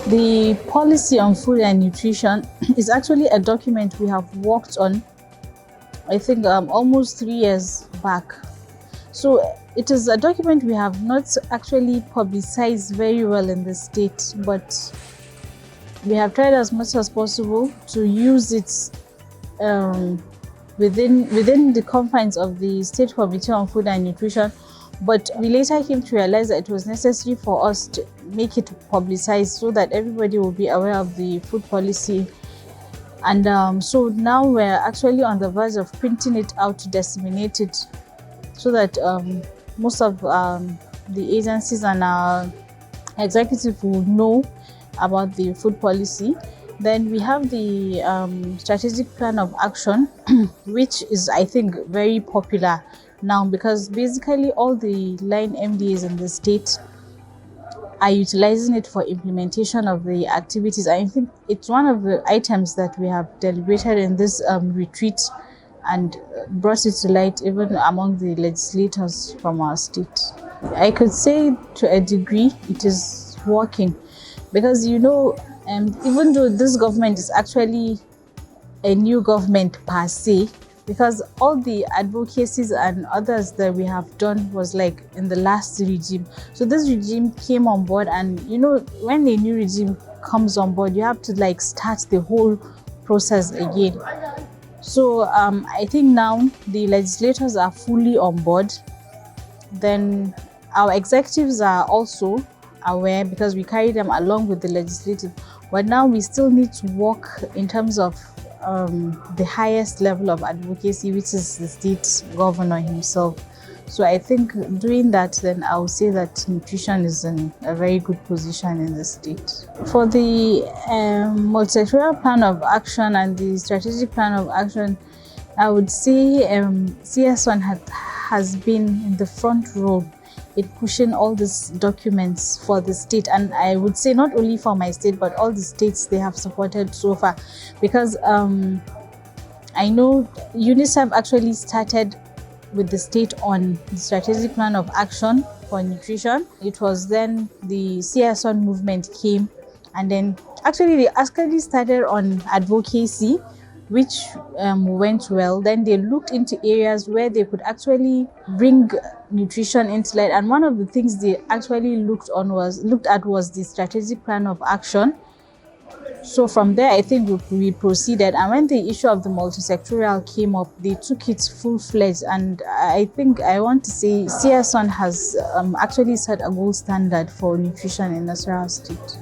The policy on food and nutrition is actually a document we have worked on, I think almost 3 years back. So it is a document we have not actually publicized very well in the state, but we have tried as much as possible to use it within the confines of the State Committee on Food and Nutrition. But we later came to realize that it was necessary for us to make it publicized so that everybody will be aware of the food policy. And so now we're actually on the verge of printing it out to disseminate it so that most of the agencies and our executive will know about the food policy. Then we have the strategic plan of action, which is, I think, very popular now because basically all the line MDAs in the state are utilizing it for implementation of the activities. I think it's one of the items that we have deliberated in this retreat and brought it to light even among the legislators from our state. I could say to a degree it is working because, you know, even though this government is actually a new government per se, because all the advocacies and others that we have done was like in the last regime. So this regime came on board, and you know, when a new regime comes on board, you have to like start the whole process again. So I think now the legislators are fully on board. Then our executives are also aware because we carry them along with the legislative. But now we still need to work in terms of the highest level of advocacy, which is the state governor himself. So I think doing that, then I would say that nutrition is in a very good position in the state. For the multi-sectoral plan of action and the strategic plan of action, I would say CS-SUNN has been in the front row in pushing all these documents for the state, and I would say not only for my state but all the states they have supported so far, because I know UNICEF actually started with the state on the strategic plan of action for nutrition. It was then the CS-SUNN movement came, and then actually they actually started on advocacy, which went well. Then they looked into areas where they could actually bring nutrition into light, and one of the things they actually looked at was the strategic plan of action. So from there, I think we proceeded, and when the issue of the multi-sectoral came up, they took it full-fledged, and I think I want to say CS-SUNN has actually set a gold standard for nutrition in Nasarawa State.